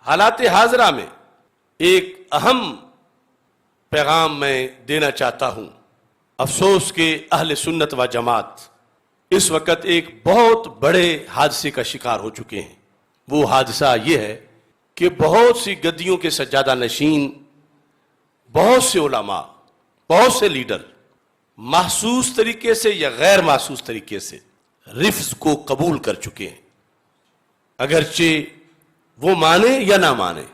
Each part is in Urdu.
حالات حاضرہ میں ایک اہم پیغام میں دینا چاہتا ہوں۔ افسوس کہ اہل سنت و جماعت اس وقت ایک بہت بڑے حادثے کا شکار ہو چکے ہیں۔ وہ حادثہ یہ ہے کہ بہت سی گدیوں کے سجادہ نشین، بہت سے علماء، بہت سے لیڈر محسوس طریقے سے یا غیر محسوس طریقے سے رفض کو قبول کر چکے ہیں، اگرچہ وہ مانے یا نہ مانے۔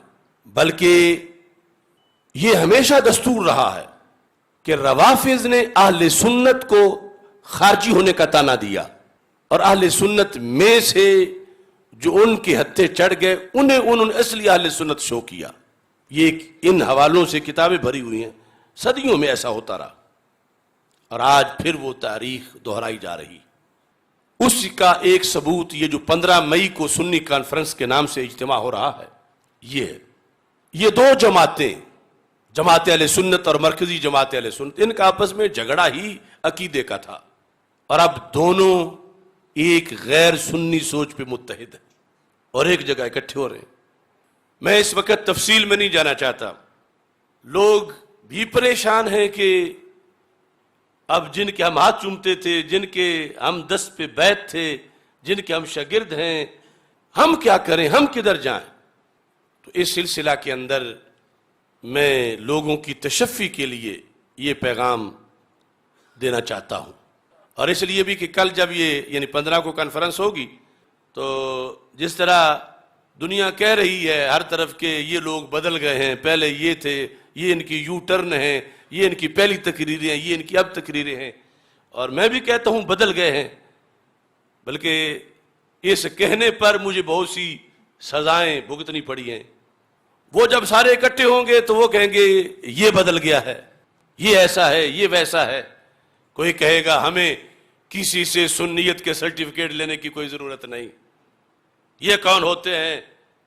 بلکہ یہ ہمیشہ دستور رہا ہے کہ روافض نے اہل سنت کو خارجی ہونے کا طعنہ دیا، اور اہل سنت میں سے جو ان کے ہتھے چڑھ گئے انہوں نے اصلی اہل سنت شو کیا۔ یہ ان حوالوں سے کتابیں بھری ہوئی ہیں، صدیوں میں ایسا ہوتا رہا، اور آج پھر وہ تاریخ دہرائی جا رہی۔ اس کا ایک ثبوت یہ جو 15 مئی کو سنی کانفرنس کے نام سے اجتماع ہو رہا ہے، یہ دو جماعتیں، جماعت اہل سنت اور مرکزی جماعت اہل سنت، ان کا آپس میں جھگڑا ہی عقیدے کا تھا، اور اب دونوں ایک غیر سنی سوچ پہ متحد ہیں اور ایک جگہ اکٹھے ہو رہے ہیں۔ میں اس وقت تفصیل میں نہیں جانا چاہتا۔ لوگ بھی پریشان ہیں کہ اب جن کے ہم ہاتھ چومتے تھے، جن کے ہم دست پہ بیعت تھے، جن کے ہم شاگرد ہیں، ہم کیا کریں، ہم کدھر جائیں؟ تو اس سلسلہ کے اندر میں لوگوں کی تشفی کے لیے یہ پیغام دینا چاہتا ہوں، اور اس لیے بھی کہ کل جب یہ یعنی 15 کو کانفرنس ہوگی تو جس طرح دنیا کہہ رہی ہے ہر طرف کہ یہ لوگ بدل گئے ہیں، پہلے یہ تھے، یہ ان کی یو ٹرن ہیں، یہ ان کی پہلی تقریریں ہیں، یہ ان کی اب تقریریں ہیں، اور میں بھی کہتا ہوں بدل گئے ہیں، بلکہ اس کہنے پر مجھے بہت سی سزائیں بھگتنی پڑی ہیں۔ وہ جب سارے اکٹھے ہوں گے تو وہ کہیں گے یہ بدل گیا ہے، یہ ایسا ہے، یہ ویسا ہے۔ کوئی کہے گا ہمیں کسی سے سنیت کے سرٹیفکیٹ لینے کی کوئی ضرورت نہیں، یہ کون ہوتے ہیں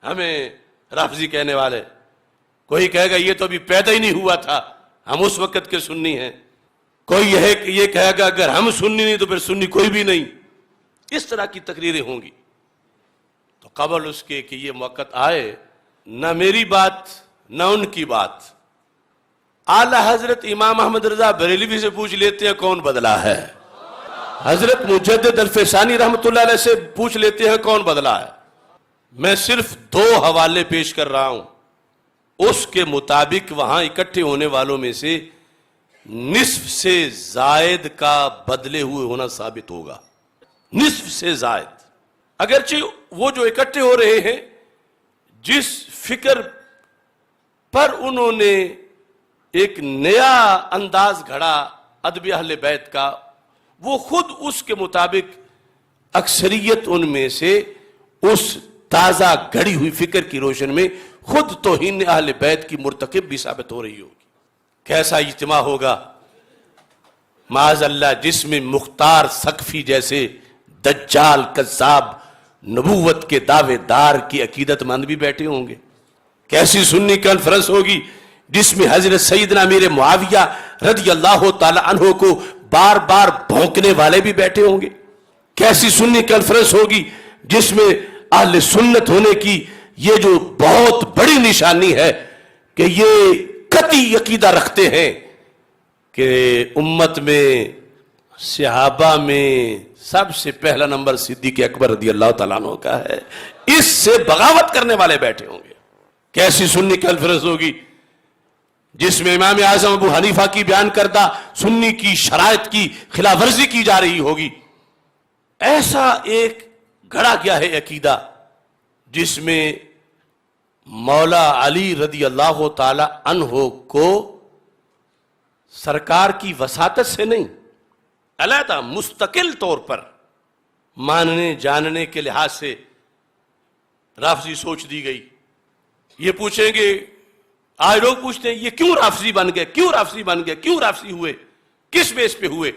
ہمیں رافضی کہنے والے؟ کوئی کہے گا یہ تو ابھی پیدا ہی نہیں ہوا تھا، ہم اس وقت کے سنی ہیں۔ کوئی یہ کہے گا اگر ہم سنی نہیں تو پھر سنی کوئی بھی نہیں۔ اس طرح کی تقریریں ہوں گی۔ تو قبل اس کے کہ یہ وقت آئے، نہ میری بات نہ ان کی بات، اعلی حضرت امام احمد رضا بریلوی سے پوچھ لیتے ہیں کون بدلا ہے، حضرت مجدد الفسانی رحمۃ اللہ علیہ سے پوچھ لیتے ہیں کون بدلا ہے۔ میں صرف 2 حوالے پیش کر رہا ہوں، اس کے مطابق وہاں اکٹھے ہونے والوں میں سے نصف سے زائد کا بدلے ہوئے ہونا ثابت ہوگا، نصف سے زائد۔ اگرچہ وہ جو اکٹھے ہو رہے ہیں، جس فکر پر انہوں نے ایک نیا انداز گھڑا ادب اہل بیت کا، وہ خود اس کے مطابق اکثریت ان میں سے اس تازہ گھڑی ہوئی فکر کی روشن میں خود توہین اہل بیت کی مرتکب بھی ثابت ہو رہی ہوگی۔ کیسا اجتماع ہوگا معاذ اللہ، جس میں مختار ثقفی جیسے دجال کذاب نبوت کے دعوے دار کی عقیدت مند بھی بیٹھے ہوں گے۔ کیسی سنی کانفرنس ہوگی جس میں حضرت سیدنا امیر معاویہ رضی اللہ تعالی عنہ کو بار بار بھونکنے والے بھی بیٹھے ہوں گے۔ کیسی سنی کانفرنس ہوگی جس میں اہل سنت ہونے کی یہ جو بہت بڑی نشانی ہے کہ یہ قطعی عقیدہ رکھتے ہیں کہ امت میں صحابہ میں سب سے پہلا نمبر صدیق اکبر رضی اللہ تعالیٰ عنہ کا ہے، اس سے بغاوت کرنے والے بیٹھے ہوں گے۔ کیسی سنی کانفرنس ہوگی جس میں امام اعظم ابو حنیفہ کی بیان کردہ سنی کی شرائط کی خلاف ورزی کی جا رہی ہوگی۔ ایسا ایک گھڑا گیا ہے عقیدہ جس میں مولا علی رضی اللہ تعالی عنہ کو سرکار کی وساطت سے نہیں، علیحدہ مستقل طور پر ماننے جاننے کے لحاظ سے رافضی سوچ دی گئی۔ یہ پوچھیں گے، آج لوگ پوچھتے ہیں یہ کیوں رافضی بن گئے، کیوں رافضی بن گئے، کیوں رافضی ہوئے، کس بیس پہ ہوئے؟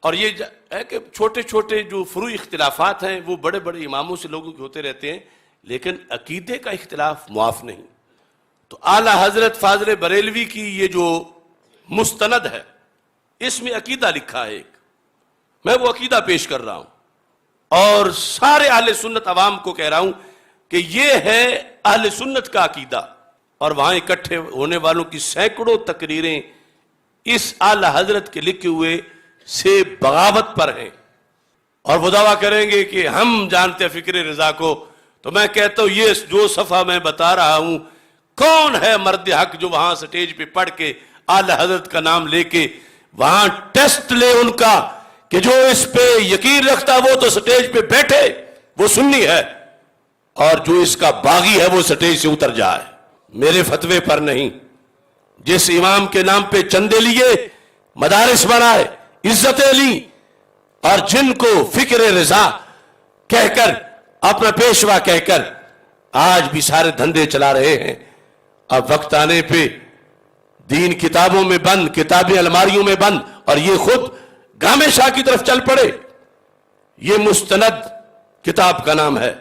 اور یہ ہے کہ چھوٹے چھوٹے جو فروعی اختلافات ہیں وہ بڑے بڑے اماموں سے لوگوں کے ہوتے رہتے ہیں، لیکن عقیدے کا اختلاف معاف نہیں۔ تو اعلی حضرت فاضل بریلوی کی یہ جو مستند ہے اس میں عقیدہ لکھا ہے ایک، میں وہ عقیدہ پیش کر رہا ہوں اور سارے اہل سنت عوام کو کہہ رہا ہوں کہ یہ ہے اہل سنت کا عقیدہ، اور وہاں اکٹھے ہونے والوں کی سینکڑوں تقریریں اس اعلی حضرت کے لکھے ہوئے سے بغاوت پر ہیں، اور وہ دعویٰ کریں گے کہ ہم جانتے ہیں فکر رضا کو. تو میں کہتا ہوں یہ جو صفحہ میں بتا رہا ہوں، کون ہے مرد حق جو وہاں سٹیج پہ پڑھ کے اعلی حضرت کا نام لے کے وہاں ٹیسٹ لے ان کا کہ جو اس پہ یقین رکھتا وہ تو سٹیج پہ بیٹھے وہ سنی ہے، اور جو اس کا باغی ہے وہ سٹیج سے اتر جائے. میرے فتوے پر نہیں. جس امام کے نام پہ چندے لیے، مدارس بنائے، عزتیں لی، اور جن کو فکر رضا کہہ کر، اپنا پیشوا کہہ کر آج بھی سارے دھندے چلا رہے ہیں، اب وقت آنے پہ دین کتابوں میں بند، کتابیں الماریوں میں بند، اور یہ خود گامے شاہ کی طرف چل پڑے. یہ مستند کتاب کا نام ہے،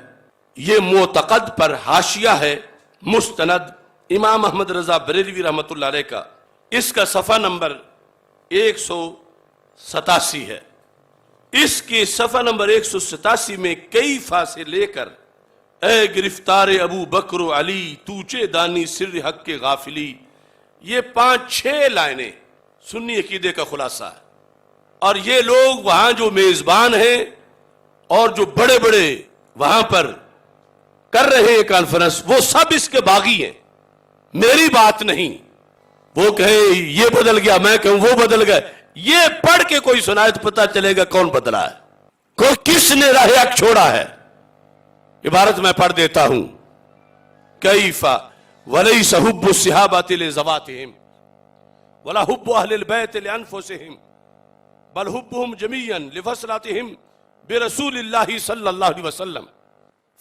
یہ معتقد پر حاشیہ ہے مستند امام احمد رضا بریلوی رحمۃ اللہ علیہ کا. اس کا صفحہ نمبر 187 ہے. اس کے صفحہ نمبر 187 میں کئی فاصے لے کر اے گرفتار ابو بکر و علی توچے دانی سر حق کے غافلی، یہ 5-6 لائنیں سنی عقیدے کا خلاصہ ہے. اور یہ لوگ وہاں جو میزبان ہیں اور جو بڑے بڑے وہاں پر کر رہے ہیں کانفرنس، وہ سب اس کے باغی ہیں. میری بات نہیں. وہ کہے یہ بدل گیا، میں کہوں وہ بدل گئے. یہ پڑھ کے کوئی سنائے تو پتہ چلے گا کون بدلا ہے، کوئی کس نے راہ حق چھوڑا ہے. عبارت میں پڑھ دیتا ہوں. کیف ولیس حب الصحابۃ لذواتہم ولا حب اہل البیت لانفسہم بل حبهم جميعا لفصلاتهم برسول اللہ صلی اللہ علیہ وسلم.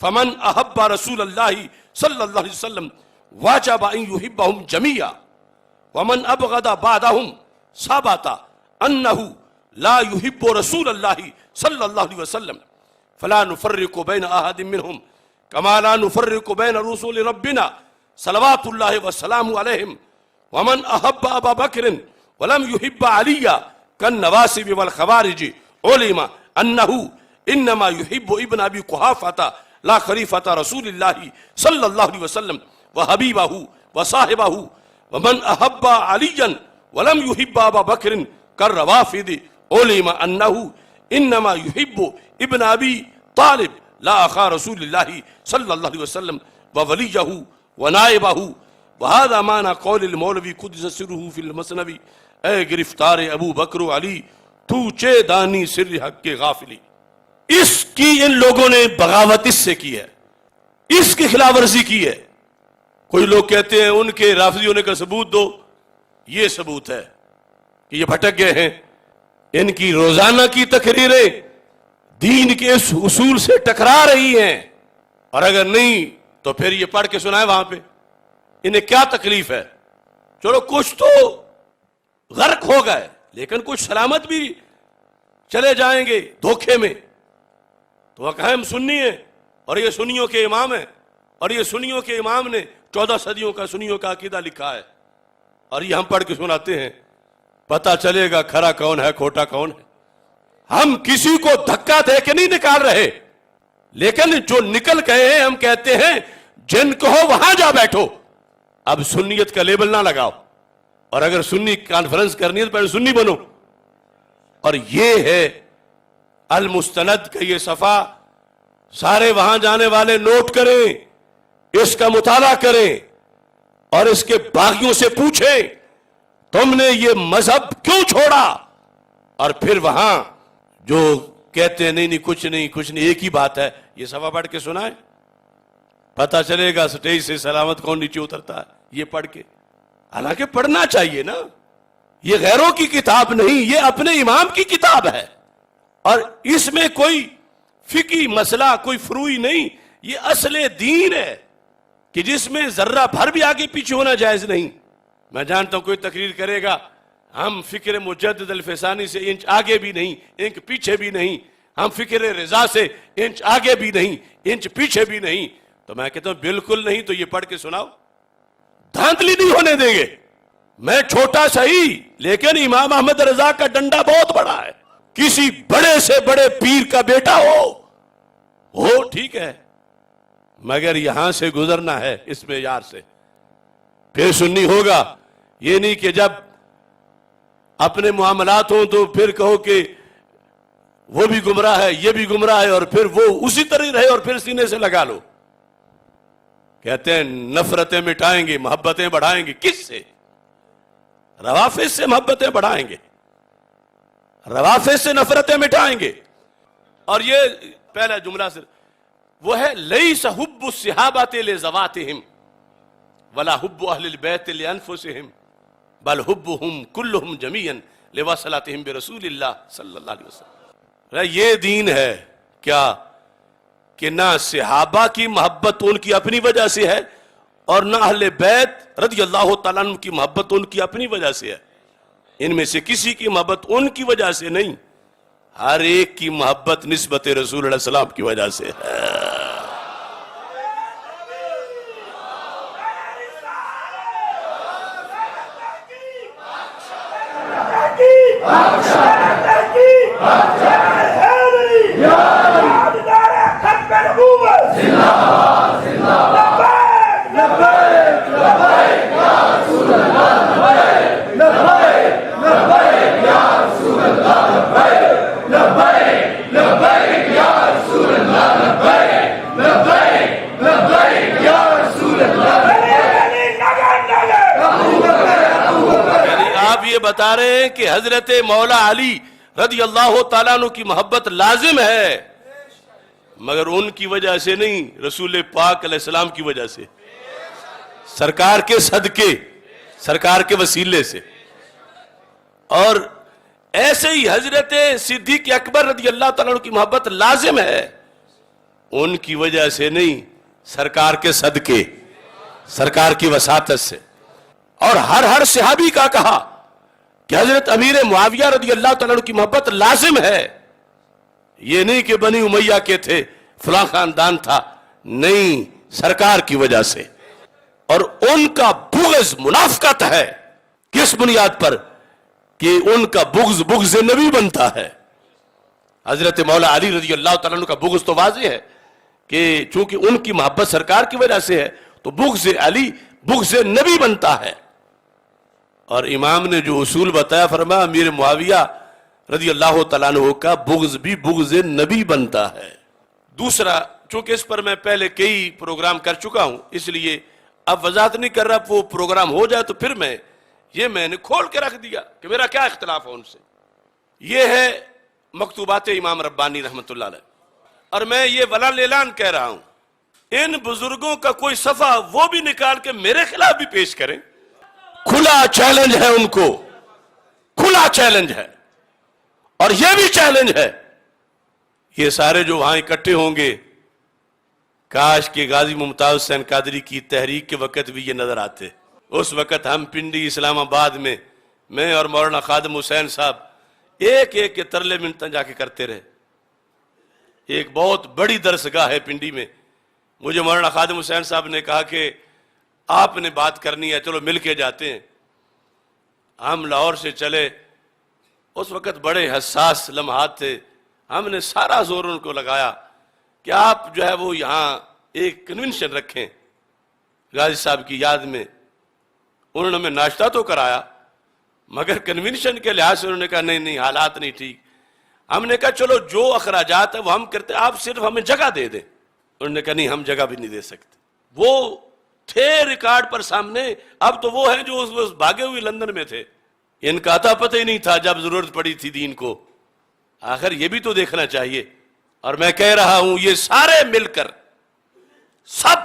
فمن احب رسول اللہ صلی اللہ علیہ وسلم واجب ان يحبهم جميعا ومن ابغض بعدهم ثبت انه لا يحب رسول اللہ صلی اللہ علیہ وسلم فلا نفرق بین احد منهم كما لا نفرق بین رسول ربنا صلوات اللہ وسلام علیہم. ومن احب ابا بکر ولم يحب علیا كالنواسب والخوارج علم انه انما يحب ابن ابی قحافہ لا خلیفۃ رسول اللہ صلی اللہ علیہ وسلم وحبیبہ وصاحبہ. ومن احب علیا ولم يحب ابا بکر كالروافد علم انه انما يحب ابن ابی طالب لا اخا رسول اللہ صلی اللہ علیہ وسلم وولیہ ونائبہ. وهذا معنی قول المولوی قدس سرہ فی المسنوی. اے گرفتار ابو بکر و علی تو چے دانی سر حق کے غافلی. اس کی ان لوگوں نے بغاوت اس سے کی ہے، اس کی خلاف ورزی کی ہے. کوئی لوگ کہتے ہیں ان کے رافضی ہونے کا ثبوت دو. یہ ثبوت ہے کہ یہ بھٹک گئے ہیں. ان کی روزانہ کی تقریریں دین کے اس اصول سے ٹکرا رہی ہیں، اور اگر نہیں تو پھر یہ پڑھ کے سنائے وہاں پہ. انہیں کیا تکلیف ہے؟ چلو کچھ تو غرق ہو گئے، لیکن کچھ سلامت بھی چلے جائیں گے دھوکے میں. تو وہ کہیں ہم سنی ہیں اور یہ سنیوں کے امام ہیں، اور یہ سنیوں کے امام نے 14 صدیوں کا سنیوں کا عقیدہ لکھا ہے، اور یہ ہم پڑھ کے سناتے ہیں. پتہ چلے گا کھرا کون ہے کھوٹا کون ہے. ہم کسی کو دھکا دے کے نہیں نکال رہے، لیکن جو نکل گئے ہیں ہم کہتے ہیں جن کو ہو وہاں جا بیٹھو. اب سنیت کا لیبل نہ لگاؤ، اور اگر سنی کانفرنس کرنی ہے تو پہلے سنی بنو. اور یہ ہے المستند کا یہ صفحہ. سارے وہاں جانے والے نوٹ کریں، اس کا مطالعہ کریں، اور اس کے باغیوں سے پوچھیں تم نے یہ مذہب کیوں چھوڑا. اور پھر وہاں جو کہتے ہیں نہیں کچھ نہیں ایک ہی بات ہے، یہ صفحہ پڑھ کے سنائیں. پتہ چلے گا سٹیج سے سلامت کون نیچے اترتا ہے یہ پڑھ کے. حالانکہ پڑھنا چاہیے نا. یہ غیروں کی کتاب نہیں، یہ اپنے امام کی کتاب ہے، اور اس میں کوئی فقہی مسئلہ کوئی فروعی نہیں. یہ اصل دین ہے کہ جس میں ذرہ بھر بھی آگے پیچھے ہونا جائز نہیں. میں جانتا ہوں کوئی تقریر کرے گا ہم فکر مجدد الفسانی سے انچ آگے بھی نہیں انچ پیچھے بھی نہیں، ہم فکر رضا سے انچ آگے بھی نہیں انچ پیچھے بھی نہیں. تو میں کہتا ہوں بالکل نہیں. تو یہ پڑھ کے سناؤ، دھاندلی نہیں ہونے دیں گے. میں چھوٹا صحیح، لیکن امام احمد رضا کا ڈنڈا بہت بڑا ہے. کسی بڑے سے بڑے پیر کا بیٹا ہو ٹھیک ہے، مگر یہاں سے گزرنا ہے اس معیار سے، پھر سنی ہوگا. یہ نہیں کہ جب اپنے معاملات ہوں تو پھر کہو کہ وہ بھی گمراہ ہے یہ بھی گمراہ ہے اور پھر وہ اسی طرح رہے اور پھر سینے سے لگا لو. کہتے ہیں نفرتیں مٹائیں گے محبتیں بڑھائیں گے. کس سے؟ روافض سے محبتیں بڑھائیں گے، روافض سے نفرتیں مٹائیں گے. اور یہ پہلا جملہ سے وہ ہے لیس حب الصحابۃ لذواتہم ولا حب اہل البیت لانفسہم بل حبہم کلہم جمیعا لوصلاتہم برسول اللہ صلی اللہ علیہ وسلم. یہ دین ہے کیا کہ نہ صحابہ کی محبت ان کی اپنی وجہ سے ہے اور نہ اہل بیت رضی اللہ تعالیٰ عنہ کی محبت ان کی اپنی وجہ سے ہے. ان میں سے کسی کی محبت ان کی وجہ سے نہیں، ہر ایک کی محبت نسبت رسول اللہ علیہ السلام کی وجہ سے ہے. بتا رہے ہیں کہ حضرت مولا علی رضی اللہ تعالیٰ عنہ کی محبت لازم ہے مگر ان کی وجہ سے نہیں، رسول پاک علیہ السلام کی وجہ سے، سرکار کے صدقے، سرکار کے وسیلے سے. اور ایسے ہی حضرت صدیق اکبر رضی اللہ تعالیٰ عنہ کی محبت لازم ہے، ان کی وجہ سے نہیں، سرکار کے صدقے، سرکار کی وساطت سے. اور ہر صحابی کا کہا کہ حضرت امیر معاویہ رضی اللہ تعالیٰ عنہ کی محبت لازم ہے. یہ نہیں کہ بنی امیہ کے تھے فلاں خاندان تھا، نہیں، سرکار کی وجہ سے. اور ان کا بغض منافقت ہے. کس بنیاد پر؟ کہ ان کا بغض نبی بنتا ہے. حضرت مولا علی رضی اللہ تعالیٰ عنہ کا بغض تو واضح ہے کہ چونکہ ان کی محبت سرکار کی وجہ سے ہے تو بغض علی بغض نبی بنتا ہے. اور امام نے جو اصول بتایا فرمایا امیر معاویہ رضی اللہ تعالیٰ عنہ کا بغض بھی بغض نبی بنتا ہے. دوسرا، چونکہ اس پر میں پہلے کئی پروگرام کر چکا ہوں اس لیے اب وضاحت نہیں کر رہا، وہ پروگرام ہو جائے تو پھر میں نے کھول کے رکھ دیا کہ میرا کیا اختلاف ہے ان سے. یہ ہے مکتوبات امام ربانی رحمۃ اللہ علیہ. اور میں یہ ولا اعلان کہہ رہا ہوں، ان بزرگوں کا کوئی صفحہ وہ بھی نکال کے میرے خلاف بھی پیش کریں. کھلا چیلنج ہے ان کو، کھلا چیلنج ہے. اور یہ بھی چیلنج ہے، یہ سارے جو وہاں اکٹھے ہوں گے کاش کہ غازی ممتاز حسین قادری کی تحریک کے وقت بھی یہ نظر آتے. اس وقت ہم پنڈی اسلام آباد میں اور مولانا خادم حسین صاحب ایک کے ترلے منتیں جا کے کرتے رہے. ایک بہت بڑی درسگاہ ہے پنڈی میں. مجھے مولانا خادم حسین صاحب نے کہا کہ آپ نے بات کرنی ہے، چلو مل کے جاتے ہیں. ہم لاہور سے چلے، اس وقت بڑے حساس لمحات تھے. ہم نے سارا زور ان کو لگایا کہ آپ جو ہے وہ یہاں ایک کنونشن رکھیں غازی صاحب کی یاد میں. انہوں نے ہمیں ناشتہ تو کرایا مگر کنونشن کے لحاظ سے انہوں نے کہا نہیں حالات نہیں ٹھیک. ہم نے کہا چلو جو اخراجات ہیں وہ ہم کرتے، آپ صرف ہمیں جگہ دے دیں. انہوں نے کہا نہیں ہم جگہ بھی نہیں دے سکتے. وہ تھے ریکارڈ پر سامنے، اب تو وہ ہیں جو اس بھاگے ہوئے لندن میں تھے. ان کا اتا پتہ ہی نہیں تھا جب ضرورت پڑی تھی دین کو. آخر یہ بھی تو دیکھنا چاہیے. اور میں کہہ رہا ہوں یہ سارے مل کر سب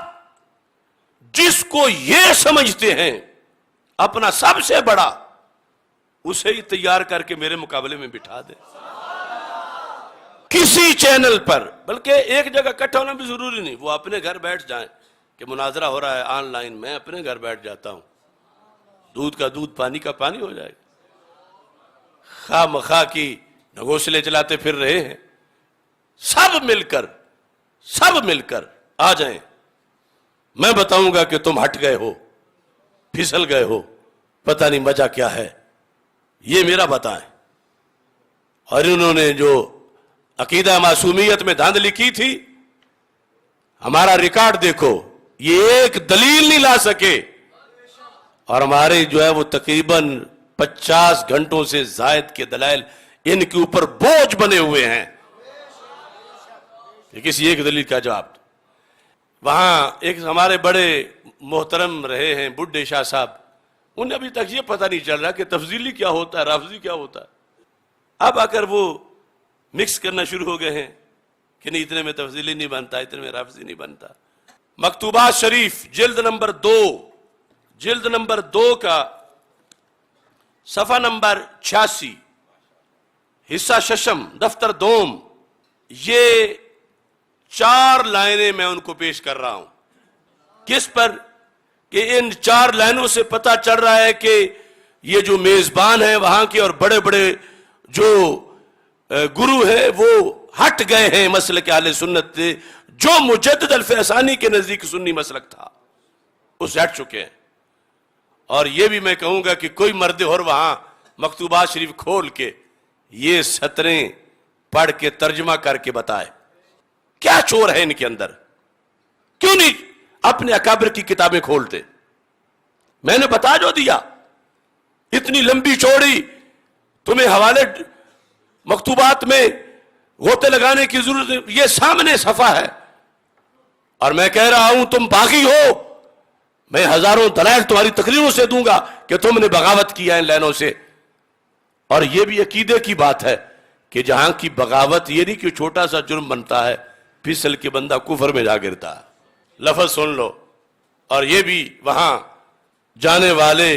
جس کو یہ سمجھتے ہیں اپنا سب سے بڑا، اسے ہی تیار کر کے میرے مقابلے میں بٹھا دیں کسی چینل پر. بلکہ ایک جگہ اکٹھا ہونا بھی ضروری نہیں، وہ اپنے گھر بیٹھ جائیں کہ مناظرہ ہو رہا ہے آن لائن، میں اپنے گھر بیٹھ جاتا ہوں، دودھ کا دودھ پانی کا پانی ہو جائے. خواہ مخواہ کی نگوسلے چلاتے پھر رہے ہیں. سب مل کر آ جائیں. میں بتاؤں گا کہ تم ہٹ گئے ہو، پھسل گئے ہو، پتہ نہیں وجہ کیا ہے، یہ میرا بتائیں. اور انہوں نے جو عقیدہ معصومیت میں دھاندلی کی تھی، ہمارا ریکارڈ دیکھو، یہ ایک دلیل نہیں لا سکے، اور ہمارے جو ہے وہ تقریباً 50 گھنٹوں سے زائد کے دلائل ان کے اوپر بوجھ بنے ہوئے ہیں، کہ کسی ایک دلیل کا جواب۔ وہاں ایک ہمارے بڑے محترم رہے ہیں بڈھے شاہ صاحب، انہیں ابھی تک یہ پتہ نہیں چل رہا کہ تفضیلی کیا ہوتا ہے، رافضی کیا ہوتا ہے۔ اب آ کر وہ مکس کرنا شروع ہو گئے ہیں کہ نہیں اتنے میں تفضیلی نہیں بنتا، اتنے میں رافضی نہیں بنتا۔ مکتوبات شریف جلد نمبر 2 کا صفحہ نمبر 86، حصہ ششم دفتر دوم، یہ 4 لائنیں میں ان کو پیش کر رہا ہوں۔ کس پر؟ کہ ان 4 لائنوں سے پتہ چل رہا ہے کہ یہ جو میزبان ہیں وہاں کے اور بڑے بڑے جو گرو ہیں وہ ہٹ گئے ہیں مسلک اہل سنت سے، جو مجدد الفیضانی کے نزدیک سنی مسلک تھا اس ہٹ چکے ہیں۔ اور یہ بھی میں کہوں گا کہ کوئی مرد اور وہاں مکتوبات شریف کھول کے یہ سطریں پڑھ کے ترجمہ کر کے بتائے کیا چور ہے ان کے اندر، کیوں نہیں اپنے اکابر کی کتابیں کھولتے؟ میں نے بتا جو دیا، اتنی لمبی چوڑی تمہیں حوالے مکتوبات میں غوطے لگانے کی ضرورت نہیں، یہ سامنے صفحہ ہے، اور میں کہہ رہا ہوں تم باغی ہو، میں ہزاروں دلائل تمہاری تقریروں سے دوں گا کہ تم نے بغاوت کیا ان لائنوں سے۔ اور یہ بھی عقیدے کی بات ہے کہ جہاں کی بغاوت یہ نہیں کہ چھوٹا سا جرم بنتا ہے، پھسل کے بندہ کفر میں جا گرتا ہے۔ لفظ سن لو، اور یہ بھی وہاں جانے والے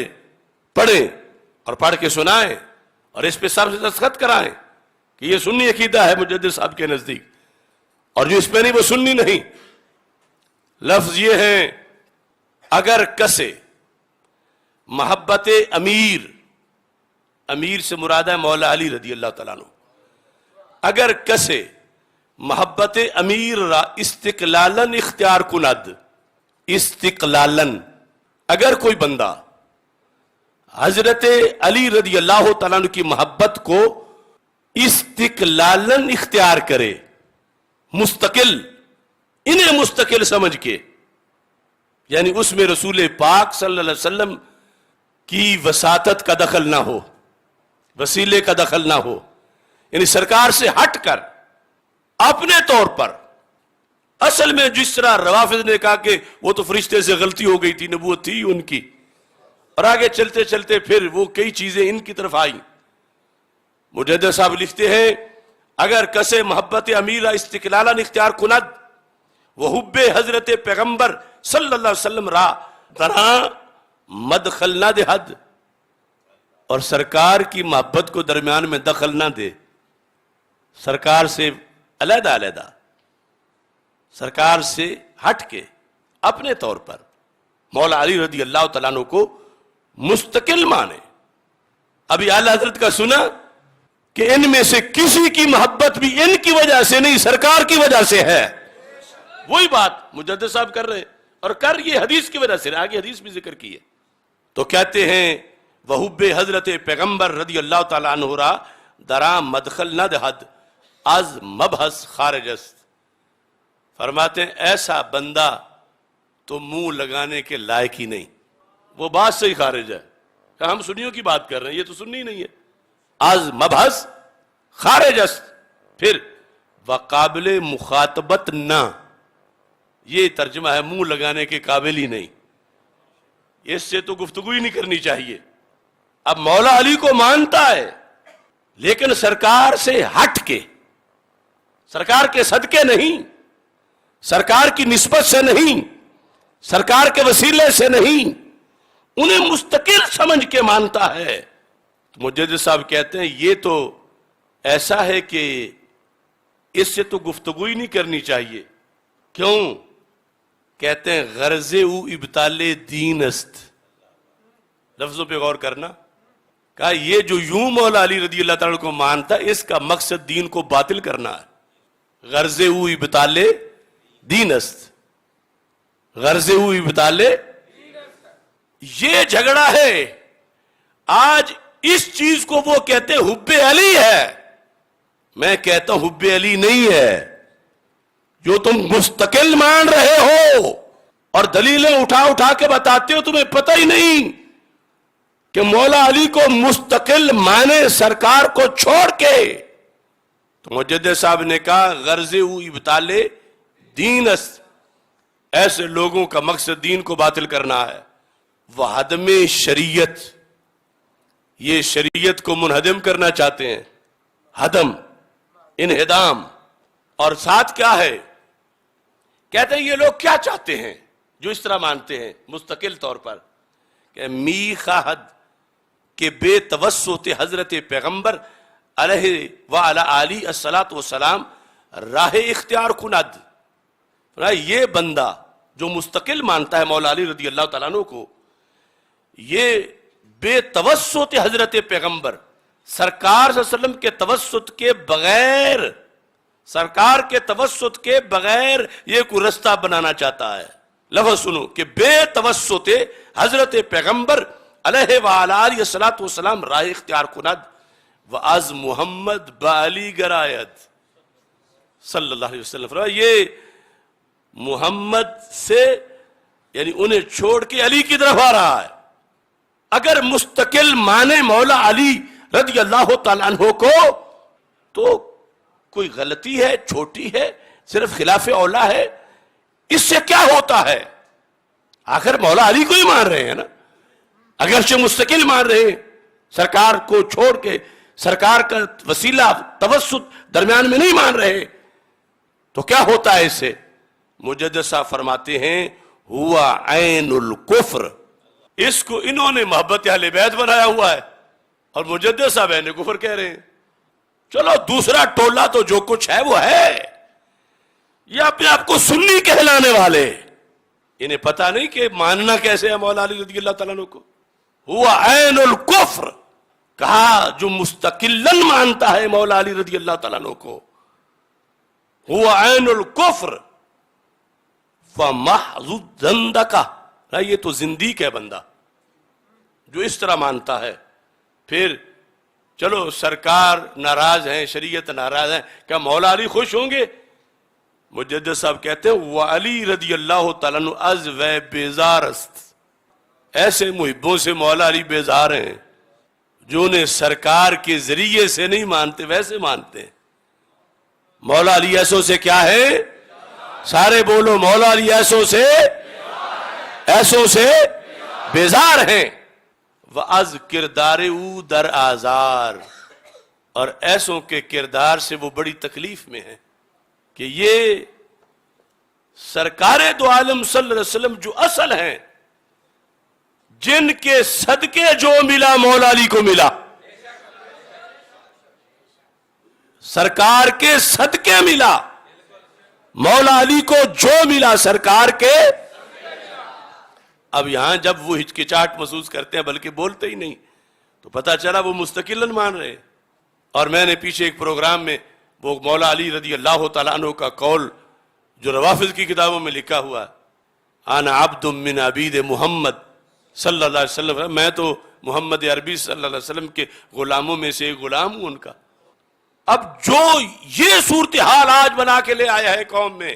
پڑھیں اور پڑھ کے سنائیں اور اس پہ صاحب سے دستخط کرائیں کہ یہ سنی عقیدہ ہے مجدد صاحب کے نزدیک، اور جو اس پہ نہیں وہ سنی نہیں۔ لفظ یہ ہے، اگر کسے محبت امیر سے مراد ہے مولا علی رضی اللہ تعالیٰ عنہ، اگر کسے محبت امیر را استقلالن اختیار کند، استقلالن، اگر کوئی بندہ حضرت علی رضی اللہ تعالیٰ عنہ کی محبت کو استقلالن اختیار کرے، مستقل، انہیں مستقل سمجھ کے، یعنی اس میں رسول پاک صلی اللہ علیہ وسلم کی وساطت کا دخل نہ ہو، وسیلے کا دخل نہ ہو، یعنی سرکار سے ہٹ کر اپنے طور پر، اصل میں جس طرح روافض نے کہا کہ وہ تو فرشتے سے غلطی ہو گئی تھی، نبوت تھی ان کی، اور آگے چلتے چلتے پھر وہ کئی چیزیں ان کی طرف آئیں۔ مجدد صاحب لکھتے ہیں، اگر کسے محبت امیر استقلالن اختیار کند وہ حب حضرت پیغمبر صلی اللہ علیہ وسلم را درا مدخل نہ دے حد، اور سرکار کی محبت کو درمیان میں دخل نہ دے، سرکار سے علیحدہ سرکار سے ہٹ کے اپنے طور پر مولا علی رضی اللہ تعالیٰ عنہ کو مستقل مانے۔ ابھی اعلی حضرت کا سنا کہ ان میں سے کسی کی محبت بھی ان کی وجہ سے نہیں، سرکار کی وجہ سے ہے۔ وہی بات مجدد صاحب کر رہے، اور کر یہ حدیث کی وجہ سے، آگے حدیث بھی ذکر کی ہے۔ تو کہتے ہیں وحب حضرت پیغمبر رضی اللہ تعالیٰ عنہ را درا مدخل نہ دہد از مبحث خارج است، فرماتے ہیں ایسا بندہ تو منہ لگانے کے لائق ہی نہیں، وہ بات سے ہی خارج ہے، کہ ہم سنیوں کی بات کر رہے ہیں، یہ تو سنی نہیں ہے۔ از مبحث خارج است، پھر وقابل مخاطبت نہ، یہ ترجمہ ہے منہ لگانے کے قابل ہی نہیں، اس سے تو گفتگو ہی نہیں کرنی چاہیے۔ اب مولا علی کو مانتا ہے لیکن سرکار سے ہٹ کے، سرکار کے صدقے نہیں، سرکار کی نسبت سے نہیں، سرکار کے وسیلے سے نہیں، انہیں مستقل سمجھ کے مانتا ہے۔ مجدد صاحب کہتے ہیں یہ تو ایسا ہے کہ اس سے تو گفتگو ہی نہیں کرنی چاہیے۔ کیوں؟ کہتے ہیں غرض او ابطال دین است، لفظوں پہ غور کرنا، کہا یہ جو یوں مولا علی رضی اللہ تعالیٰ کو مانتا ہے اس کا مقصد دین کو باطل کرنا ہے۔ غرض او ابطال دین است، غرض او ابطال، یہ جھگڑا ہے آج اس چیز کو۔ وہ کہتے ہیں حب علی ہے، میں کہتا ہوں حب علی نہیں ہے۔ جو تم مستقل مان رہے ہو اور دلیلیں اٹھا اٹھا کے بتاتے ہو، تمہیں پتہ ہی نہیں کہ مولا علی کو مستقل مانے سرکار کو چھوڑ کے. تو مجدد صاحب نے کہا غرض او ابطال دین است، ایسے لوگوں کا مقصد دین کو باطل کرنا ہے. وہ ہدم شریعت، یہ شریعت کو منہدم کرنا چاہتے ہیں، ہدم، انہدام. اور ساتھ کیا ہے، کہتے ہیں یہ لوگ کیا چاہتے ہیں جو اس طرح مانتے ہیں مستقل طور پر، کہ می خواہد کہ بے توسط حضرت پیغمبر علیہ وعلی علی الصلاۃ والسلام راہ اختیار کند. یہ بندہ جو مستقل مانتا ہے مولا علی رضی اللہ تعالیٰ عنہ کو، یہ بے توسط حضرت پیغمبر سرکار صلی اللہ علیہ وسلم کے توسط کے بغیر، سرکار کے توسط کے بغیر یہ کوئی رستہ بنانا چاہتا ہے. لفظ سنو کہ بے توسط حضرت پیغمبر علیہ وآلہ الصلاۃ والسلام راہ اختیار کند و از محمد بعلی گرایت صلی اللہ علیہ وسلم. یہ محمد سے یعنی انہیں چھوڑ کے علی کی طرف آ رہا ہے. اگر مستقل مانے مولا علی رضی اللہ تعالیٰ عنہ کو تو کوئی غلطی ہے، چھوٹی ہے، صرف خلاف اولا ہے، اس سے کیا ہوتا ہے؟ آخر مولا علی کو ہی مان رہے ہیں نا، اگرچہ مستقل مان رہے ہیں، سرکار کو چھوڑ کے سرکار کا وسیلہ توسط درمیان میں نہیں مان رہے، تو کیا ہوتا ہے اس سے؟ مجدد صاحب فرماتے ہیں ہوا عین الکفر. اس کو انہوں نے محبت اہل بیت بنایا ہوا ہے اور مجدد صاحب عین کفر کہہ رہے ہیں. چلو دوسرا ٹولہ تو جو کچھ ہے وہ ہے، یہ اپنے آپ کو سنی کہلانے والے، انہیں پتا نہیں کہ ماننا کیسے ہے مولا علی رضی اللہ تعالیٰ عنہ کو. ہوا عین الکفر، کہا جو مستقلاً مانتا ہے مولا علی رضی اللہ تعالیٰ عنہ کو، ہوا عین الکفر فمحض الزندقہ. یہ تو زندیق ہے بندہ جو اس طرح مانتا ہے. پھر چلو سرکار ناراض ہیں، شریعت ناراض ہیں، کیا مولا علی خوش ہوں گے؟ مجدد صاحب کہتے ہیں وعلی رضی اللہ تعالیٰ عنہ از و بیزار است. ایسے محبوں سے مولا علی بیزار ہیں جو انہیں سرکار کے ذریعے سے نہیں مانتے، ویسے مانتے ہیں. مولا علی ایسوں سے کیا ہے؟ سارے بولو، مولا علی ایسوں سے بیزار ہیں. وَأَذْ کردار او در آزار، اور ایسوں کے کردار سے وہ بڑی تکلیف میں ہیں کہ یہ سرکار دو عالم صلی اللہ علیہ وسلم جو اصل ہیں، جن کے صدقے جو ملا مولا علی کو ملا، سرکار کے صدقے ملا مولا علی کو جو ملا، سرکار کے. اب یہاں جب وہ ہچکچاہٹ محسوس کرتے ہیں بلکہ بولتے ہی نہیں، تو پتہ چلا وہ مستقلاً مان رہے. اور میں نے پیچھے ایک پروگرام میں وہ مولا علی رضی اللہ تعالیٰ عنہ کا قول جو روافض کی کتابوں میں لکھا ہوا، انا عبد من عبید محمد صلی اللہ علیہ وسلم، میں تو محمد عربی صلی اللہ علیہ وسلم کے غلاموں میں سے ایک غلام ہوں ان کا. اب جو یہ صورتحال آج بنا کے لے آیا ہے قوم میں،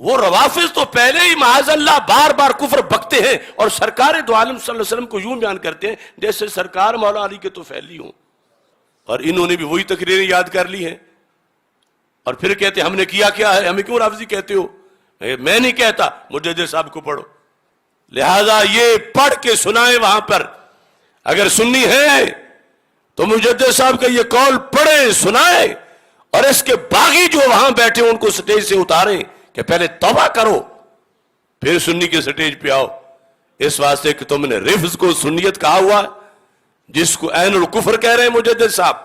وہ روافض تو پہلے ہی معاذ اللہ بار بار کفر بکتے ہیں اور سرکار دو عالم صلی اللہ علیہ وسلم کو یوں بیان کرتے ہیں جیسے سرکار مولا علی کے تو پھیلی ہوں. اور انہوں نے بھی وہی تقریریں یاد کر لی ہیں اور پھر کہتے ہیں ہم نے کیا کیا ہے، ہمیں کیوں رافضی کہتے ہو؟ میں نہیں کہتا، مجدد صاحب کو پڑھو. لہذا یہ پڑھ کے سنائے وہاں پر، اگر سنی ہے تو مجدد صاحب کا یہ قول پڑھیں، سنائیں، اور اس کے باغی جو وہاں بیٹھے ان کو سٹیج سے اتاریں کہ پہلے توبہ کرو پھر سنی کے سٹیج پہ آؤ. اس واسطے کہ تم نے رفض کو سنیت کہا ہوا جس کو عین الکفر کہہ رہے ہیں مجدد صاحب.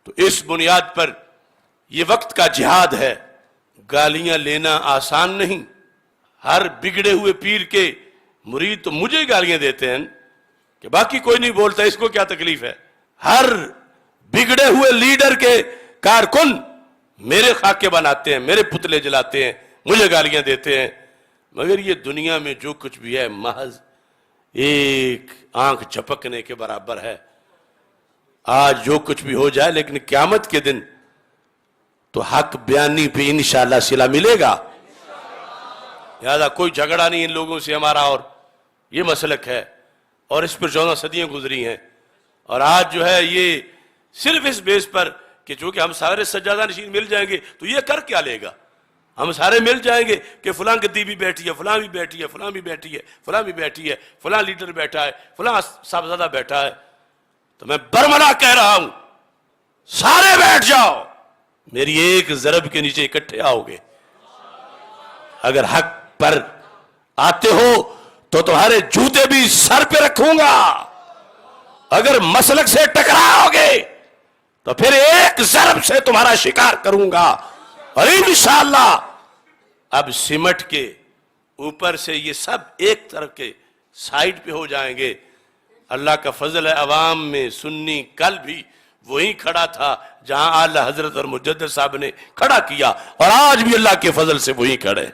تو اس بنیاد پر یہ وقت کا جہاد ہے. گالیاں لینا آسان نہیں. ہر بگڑے ہوئے پیر کے مرید تو مجھے گالیاں دیتے ہیں کہ باقی کوئی نہیں بولتا، اس کو کیا تکلیف ہے. ہر بگڑے ہوئے لیڈر کے کارکن میرے خاکے بناتے ہیں، میرے پتلے جلاتے ہیں، مجھے گالیاں دیتے ہیں. مگر یہ دنیا میں جو کچھ بھی ہے محض ایک آنکھ جھپکنے کے برابر ہے. آج جو کچھ بھی ہو جائے، لیکن قیامت کے دن تو حق بیانی پہ انشاءاللہ صلہ ملے گا. لہذا کوئی جھگڑا نہیں ان لوگوں سے ہمارا، اور یہ مسلک ہے اور اس پر 14 صدیاں گزری ہیں. اور آج جو ہے یہ صرف اس بیس پر کہ چونکہ ہم سارے سجادہ نشین مل جائیں گے تو یہ کر کیا لے گا؟ ہم سارے مل جائیں گے کہ فلاں گدی بھی بیٹھی ہے، فلاں بھی بیٹھی ہے، فلاں بھی بیٹھی ہے، فلاں بھی بیٹھی ہے، فلاں لیڈر بیٹھا ہے، فلاں صاحبزادہ بیٹھا ہے. تو میں برملا کہہ رہا ہوں، سارے بیٹھ جاؤ، میری ایک ضرب کے نیچے اکٹھے آؤ گے. اگر حق پر آتے ہو تو تمہارے جوتے بھی سر پہ رکھوں گا. اگر مسلک سے ٹکراؤ گے تو پھر ایک ضرب سے تمہارا شکار کروں گا. اور انشاءاللہ اب سمٹ کے اوپر سے یہ سب ایک طرف کے سائیڈ پہ ہو جائیں گے. اللہ کا فضل ہے، عوام میں سنی کل بھی وہی کھڑا تھا جہاں اعلی حضرت اور مجدد صاحب نے کھڑا کیا، اور آج بھی اللہ کے فضل سے وہی کھڑے.